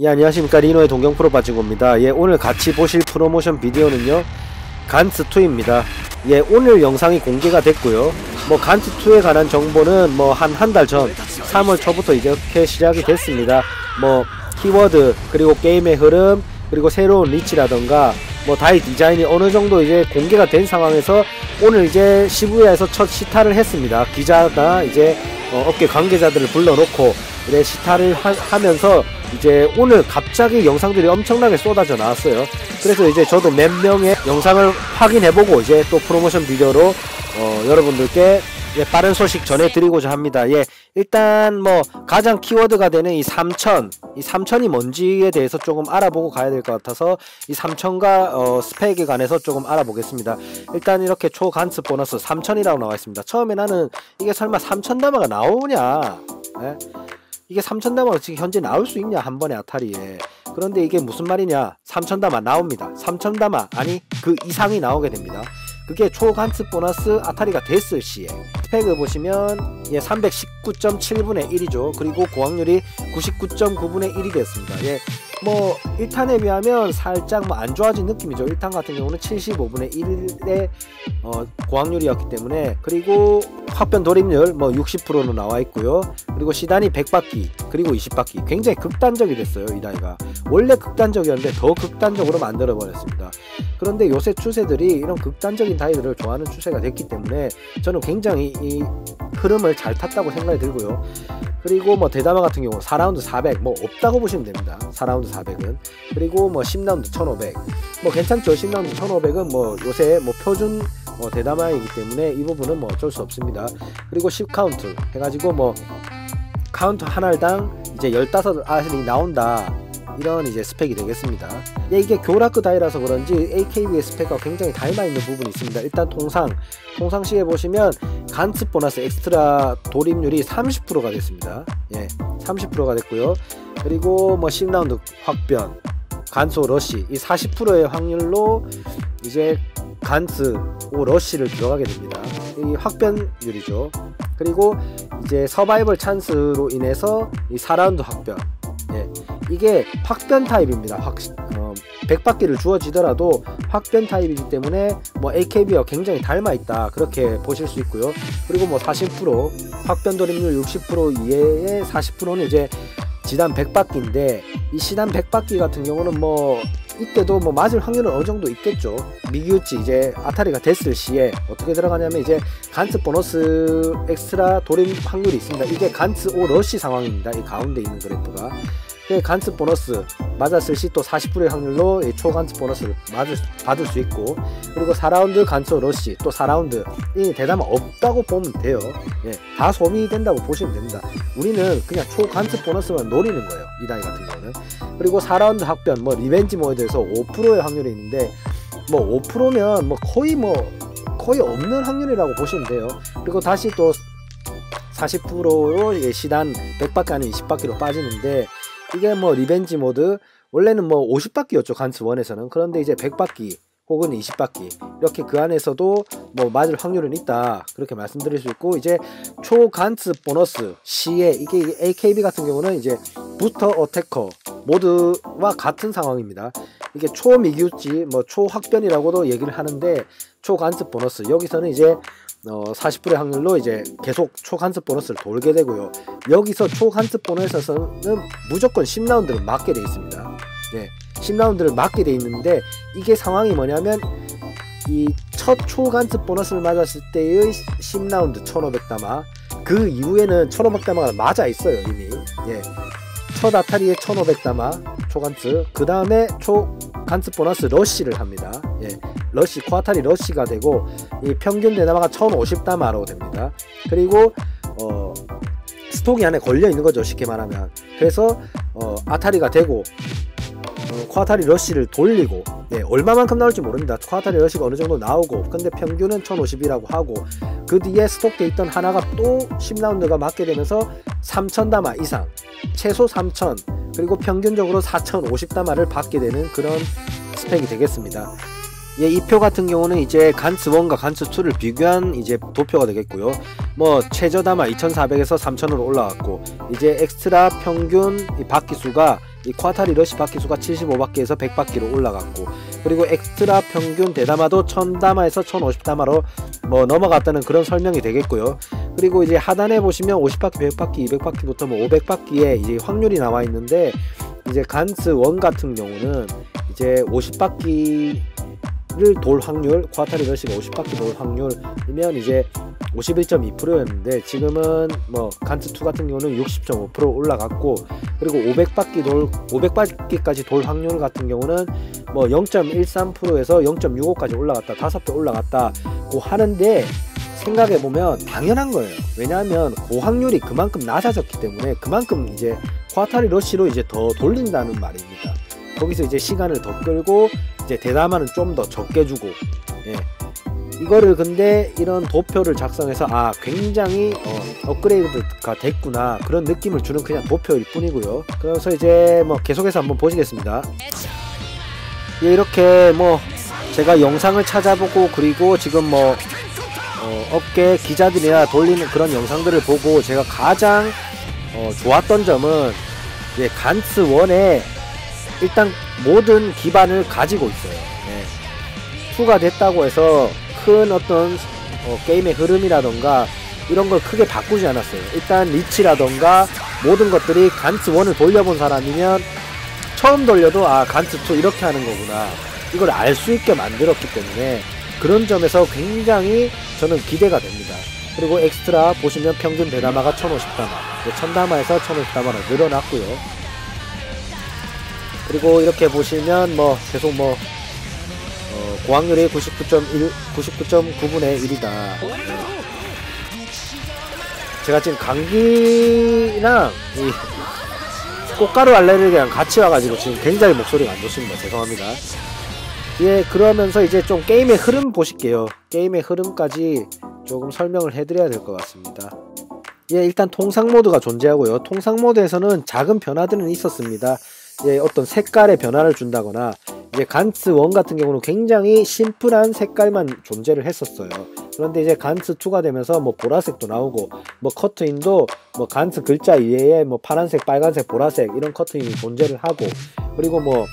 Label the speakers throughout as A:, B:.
A: 예, 안녕하십니까. 리노의 동경프로 빠진겁니다. 예, 오늘 같이 보실 프로모션 비디오는요, 간츠2입니다. 예, 오늘 영상이 공개가 됐고요. 뭐 간츠2에 관한 정보는 뭐 한 달 전 3월 초부터 이렇게 시작이 됐습니다. 뭐 키워드, 그리고 게임의 흐름, 그리고 새로운 리치라던가 뭐 다이 디자인이 어느 정도 이제 공개가 된 상황에서 오늘 이제 시부야에서 첫 시타를 했습니다. 기자나 이제 업계 관계자들을 불러놓고 이제 시타를 하면서 이제 오늘 갑자기 영상들이 엄청나게 쏟아져 나왔어요. 그래서 이제 저도 몇 명의 영상을 확인해보고 이제 또 프로모션 비디오로 여러분들께 빠른 소식 전해드리고자 합니다. 예, 일단 뭐 가장 키워드가 되는 이 3000이 뭔지에 대해서 조금 알아보고 가야 될 것 같아서 이 3000과 스펙에 관해서 조금 알아보겠습니다. 일단 이렇게 초간츠 보너스 3000이라고 나와 있습니다. 처음에 나는 이게 설마 3000다마가 나오냐, 예? 이게 3000다마가 지금 현재 나올 수 있냐, 한 번에 아타리에. 그런데 이게 무슨 말이냐, 3000다마 나옵니다. 3000다마 아니 그 이상이 나오게 됩니다. 그게 초간츠 보너스 아타리가 됐을 시에 스펙을 보시면 예, 319.7분의 1이죠. 그리고 고확률이 99.9분의 1이 됐습니다. 예, 뭐 1탄에 비하면 살짝 뭐 안 좋아진 느낌이죠. 1탄 같은 경우는 75분의 1의 고확률이었기 때문에. 그리고 확변 돌입률 뭐 60%로 나와 있고요. 그리고 시단이 100바퀴 그리고 20바퀴, 굉장히 극단적이 됐어요. 이 다이가 원래 극단적이었는데 더 극단적으로 만들어 버렸습니다. 그런데 요새 추세들이 이런 극단적인 다이들을 좋아하는 추세가 됐기 때문에 저는 굉장히 이 흐름을 잘 탔다고 생각이 들고요. 그리고 뭐 대다마 같은 경우 4라운드 400 뭐 없다고 보시면 됩니다. 4라운드 400은. 그리고 뭐 10라운드 1500 뭐 괜찮죠. 10라운드 1500은 뭐 요새 뭐 표준 대다마이기 때문에 이 부분은 뭐 어쩔 수 없습니다. 그리고 10카운트 해가지고 뭐 카운트 한 알당 이제 15알이 나온다, 이런 이제 스펙이 되겠습니다. 예, 이게 교라크 다이라서 그런지 AKB의 스펙과 굉장히 닮아있는 부분이 있습니다. 일단 통상시에 보시면 간츠 보너스 엑스트라 돌입률이 30%가 됐습니다. 예, 30%가 됐고요. 그리고 뭐 10라운드 확변, 간츠 러쉬 이 40%의 확률로 이제 간츠 5 러쉬를 들어가게 됩니다. 이 확변율이죠. 그리고 이제 서바이벌 찬스로 인해서 이 4라운드 확변, 예, 이게 확변 타입입니다. 100바퀴를 주어지더라도 확변 타입이기 때문에 뭐 AKB와 굉장히 닮아있다, 그렇게 보실 수 있고요. 그리고 뭐 40% 확변 돌입률 60% 이외에 40%는 이제 지단 100바퀴인데 이 시단 100바퀴 같은 경우는 뭐 이때도 뭐 맞을 확률은 어느 정도 있겠죠. 미기우치 이제 아타리가 됐을 시에 어떻게 들어가냐면 이제 간츠 보너스 엑스트라 돌입 확률이 있습니다. 이게 간츠 5 러쉬 상황입니다. 이 가운데 있는 그래프가. 간츠 보너스 맞았을 시 또 40%의 확률로 초간츠 보너스를 받을 수 있고, 그리고 4라운드 간츠 러쉬 또 4라운드 이 대담은 없다고 보면 돼요. 예, 다 소비된다고 보시면 됩니다. 우리는 그냥 초간츠 보너스만 노리는 거예요, 이 다이 같은 경우는. 그리고 4라운드 확변 뭐 리벤지 모드에서 5%의 확률이 있는데 뭐 5%면 뭐 거의 없는 확률이라고 보시면 돼요. 그리고 다시 또 40%로 시단 100바퀴 아니면 20바퀴로 빠지는데, 이게 뭐 리벤지 모드 원래는 뭐 50바퀴였죠 간츠 1에서는. 그런데 이제 100바퀴 혹은 20바퀴 이렇게 그 안에서도 뭐 맞을 확률은 있다, 그렇게 말씀드릴 수 있고, 이제 초 간츠 보너스 시에 이게 AKB 같은 경우는 이제 부스터 어태커 모드와 같은 상황입니다. 이게 초 미기우치 뭐 초 확변이라고도 얘기를 하는데, 초 간츠 보너스 여기서는 이제 40%의 확률로 이제 계속 초간츠 보너스를 돌게 되고요. 여기서 초간츠 보너스에서는 무조건 10라운드를 맞게 돼 있습니다. 예, 10라운드를 맞게 돼 있는데, 이게 상황이 뭐냐면 이 첫 초간츠 보너스를 맞았을 때의 10라운드 1500다마, 그 이후에는 1500다마가 맞아 있어요 이미. 예, 첫 아타리에 1500다마 초간츠, 그 다음에 초간츠 보너스 러쉬를 합니다. 예, 러쉬 코아타리 러쉬가 되고 이 평균 대다마가 1050다마로 됩니다. 그리고 스톡이 안에 걸려 있는 거죠, 쉽게 말하면. 그래서 아타리가 되고 코아타리 러쉬를 돌리고, 예, 얼마만큼 나올지 모릅니다. 코아타리 러쉬가 어느 정도 나오고, 근데 평균은 1050이라고 하고, 그 뒤에 스톡돼 있던 하나가 또 10라운드가 맞게 되면서 3000다마 이상, 최소 3000, 그리고 평균적으로 4050다마를 받게 되는 그런 스펙이 되겠습니다. 예, 이 표 같은 경우는 이제 간츠1과 간츠2를 비교한 이제 도표가 되겠고요. 뭐 최저다마 2400에서 3000으로 올라갔고, 이제 엑스트라 평균 이 바퀴수가 이 쿼타리 러시 바퀴수가 75바퀴에서 100바퀴로 올라갔고, 그리고 엑스트라 평균 대다마도 1000다마에서 1050다마로 뭐 넘어갔다는 그런 설명이 되겠고요. 그리고 이제 하단에 보시면 50바퀴, 100바퀴, 200바퀴부터 뭐 500바퀴에 이제 확률이 나와 있는데, 이제 간스 1 같은 경우는 이제 50바퀴를 돌 확률, 쿼타리 러시가 50바퀴 돌 확률이면 이제 51.2%였는데 지금은 뭐 간스 2 같은 경우는 60.5% 올라갔고, 그리고 500바퀴까지 돌 확률 같은 경우는 뭐 0.13%에서 0.65까지 올라갔다, 5배 올라갔다고 하는데, 생각해보면 당연한 거예요. 왜냐하면 고확률이 그만큼 낮아졌기 때문에 그만큼 이제 쿼타리 러시로 이제 더 돌린다는 말입니다. 거기서 이제 시간을 더 끌고 이제 대담화는 좀 더 적게 주고, 예. 이거를 근데 이런 도표를 작성해서 아 굉장히 업그레이드가 됐구나 그런 느낌을 주는 그냥 도표일 뿐이고요. 그래서 이제 뭐 계속해서 한번 보시겠습니다. 예, 이렇게 뭐 제가 영상을 찾아보고, 그리고 지금 뭐 업계 기자들이나 돌리는 그런 영상들을 보고 제가 가장 좋았던 점은 이제 간스 1에 일단 모든 기반을 가지고 있어요. 네. 2가 됐다고 해서 큰 어떤 게임의 흐름이라던가 이런 걸 크게 바꾸지 않았어요. 일단 리치라던가 모든 것들이 간스 1을 돌려본 사람이면 처음 돌려도 아 간스 2 이렇게 하는 거구나 이걸 알 수 있게 만들었기 때문에 그런 점에서 굉장히 저는 기대가 됩니다. 그리고 엑스트라 보시면 평균 대다마가 1050다마, 1000다마에서 1050다마로 늘어났고요. 그리고 이렇게 보시면 뭐 계속 뭐 고확률이 99.9분의 1이다. 제가 지금 감기랑 이 꽃가루 알레르기랑 같이 와가지고 지금 굉장히 목소리가 안 좋습니다. 죄송합니다. 예, 그러면서 이제 좀 게임의 흐름 보실게요. 게임의 흐름까지 조금 설명을 해드려야 될 것 같습니다. 예, 일단 통상 모드가 존재하고요. 통상 모드에서는 작은 변화들은 있었습니다. 예, 어떤 색깔의 변화를 준다거나, 이제 간스 1 같은 경우는 굉장히 심플한 색깔만 존재를 했었어요. 그런데 이제 간스 2가 되면서 뭐 보라색도 나오고, 뭐 커트인도 뭐 간스 글자 이외에 뭐 파란색, 빨간색, 보라색 이런 커트인이 존재를 하고, 그리고 뭐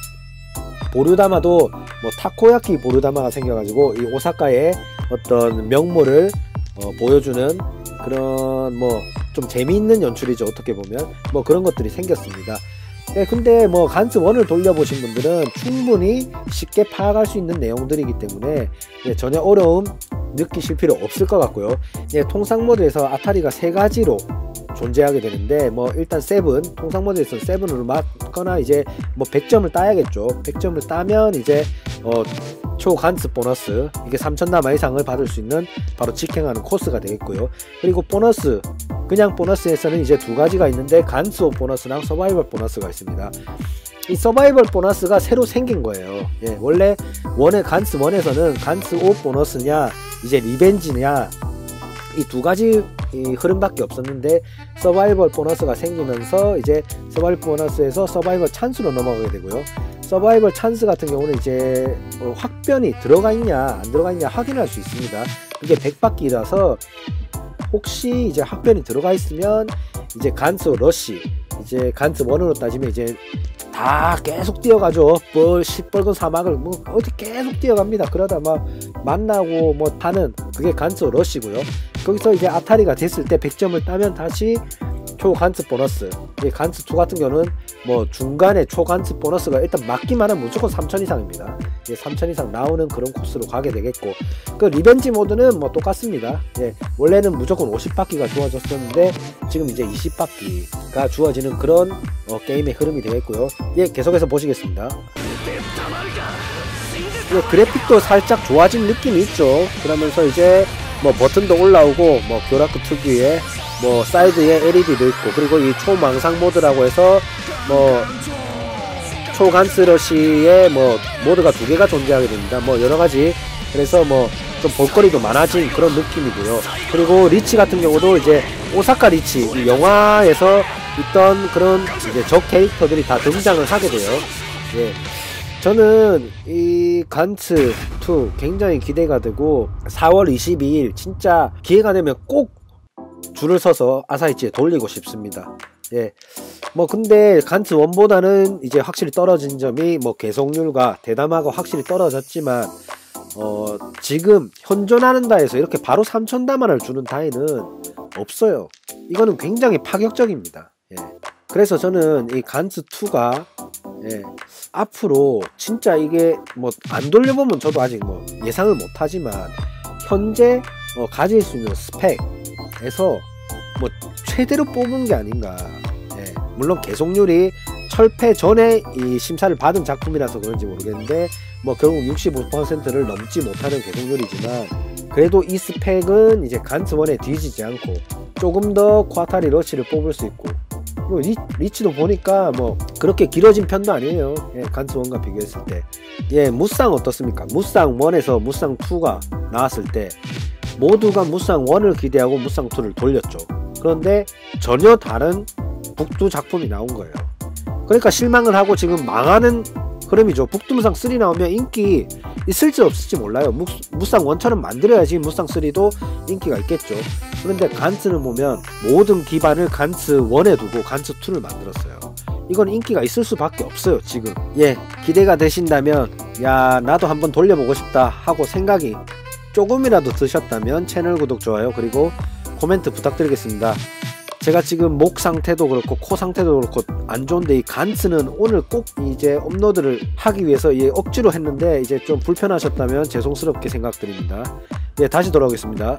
A: 보류다마도 뭐 타코야키 보류다마가 생겨가지고 이 오사카의 어떤 명물을 보여주는 그런 뭐 좀 재미있는 연출이죠. 어떻게 보면 뭐 그런 것들이 생겼습니다. 네, 근데 뭐 간스 1을 돌려보신 분들은 충분히 쉽게 파악할 수 있는 내용들이기 때문에 네, 전혀 어려움 느끼실 필요 없을 것 같고요. 네, 통상 모드에서 아타리가 3가지로 존재하게 되는데, 뭐 일단 7, 통상 모드에서는 7으로 맞거나 이제 뭐 100점을 따야겠죠. 100점을 따면 이제 초 간스 보너스, 이게 3000다마 이상을 받을 수 있는 바로 직행하는 코스가 되겠고요. 그리고 보너스, 그냥 보너스에서는 이제 2가지가 있는데 간스 5 보너스랑 서바이벌 보너스가 있습니다. 이 서바이벌 보너스가 새로 생긴 거예요. 예, 원래 간스 1에서는 간스 5 보너스냐 이제 리벤지냐 이 2가지 이 흐름밖에 없었는데, 서바이벌 보너스가 생기면서 이제 서바이벌 보너스에서 서바이벌 찬스로 넘어가게 되고요. 서바이벌 찬스 같은 경우는 이제 확변이 들어가 있냐 안 들어가 있냐 확인할 수 있습니다. 이게 100바퀴라서 혹시 이제 확변이 들어가 있으면 이제 간스 러시, 이제 간스 1으로 따지면 이제 다 계속 뛰어가죠. 시뻘건 사막을 뭐 어디 계속 뛰어갑니다. 그러다 막 만나고 뭐 타는 그게 간스 러시고요. 거기서 이제 아타리가 됐을 때 100점을 따면 다시 초 간스 보너스, 간스 2 같은 경우는 뭐 중간에 초 간스 보너스가 일단 맞기만 하면 무조건 3000 이상입니다. 3000 이상 나오는 그런 코스로 가게 되겠고, 그 리벤지 모드는 뭐 똑같습니다. 예, 원래는 무조건 50바퀴가 주어졌었는데 지금 이제 20바퀴가 주어지는 그런 게임의 흐름이 되겠고요. 예, 계속해서 보시겠습니다. 예, 그래픽도 살짝 좋아진 느낌이 있죠. 그러면서 이제 뭐 버튼도 올라오고, 뭐 교라크 특유의 뭐 사이드에 LED도 있고, 그리고 이 초망상 모드라고 해서 뭐 초간스러시의 뭐 모드가 2개가 존재하게 됩니다. 뭐 여러가지, 그래서 뭐 좀 볼거리도 많아진 그런 느낌이고요. 그리고 리치 같은 경우도 이제 오사카 리치, 이 영화에서 있던 그런 이제 적 캐릭터들이 다 등장을 하게 돼요. 예. 저는 이 간스 2 굉장히 기대가 되고, 4월 22일 진짜 기회가 되면 꼭 줄을 서서 아사히치에 돌리고 싶습니다. 예, 뭐 근데 간츠 1보다는 이제 확실히 떨어진 점이 뭐 계속률과 대담하고 확실히 떨어졌지만 지금 현존하는 다에서 이렇게 바로 3000다만을 주는 다이는 없어요. 이거는 굉장히 파격적입니다. 예. 그래서 저는 이 간츠2가 앞으로 진짜 이게 뭐 안 돌려보면 저도 아직 뭐 예상을 못하지만 현재 가질 수 있는 스펙에서 뭐 최대로 뽑은 게 아닌가. 물론 계속률이 철폐 전에 이 심사를 받은 작품이라서 그런지 모르겠는데 뭐 결국 65%를 넘지 못하는 계속률이지만 그래도 이 스펙은 이제 간츠1에 뒤지지 않고 조금 더 쿼타리 러시를 뽑을 수 있고 뭐 리치도 보니까 뭐 그렇게 길어진 편도 아니에요. 간츠1과 비교했을 때. 무쌍 어떻습니까? 무쌍1에서 무쌍2가 나왔을 때 모두가 무쌍1을 기대하고 무쌍2를 돌렸죠. 그런데 전혀 다른 북두 작품이 나온 거예요. 그러니까 실망을 하고 지금 망하는 흐름이죠. 북두무쌍 3 나오면 인기 있을지 없을지 몰라요. 무쌍 1처럼 만들어야지 무쌍 3도 인기가 있겠죠. 그런데 간츠는 보면 모든 기반을 간츠 1에 두고 간츠 2를 만들었어요. 이건 인기가 있을 수밖에 없어요. 지금 기대가 되신다면 야 나도 한번 돌려보고 싶다 하고 생각이 조금이라도 드셨다면 채널 구독, 좋아요, 그리고 코멘트 부탁드리겠습니다. 제가 지금 목 상태도 그렇고 코 상태도 그렇고 안 좋은데 이 간츠는 오늘 꼭 이제 업로드를 하기 위해서 억지로 했는데 이제 좀 불편하셨다면 죄송스럽게 생각드립니다. 다시 돌아오겠습니다.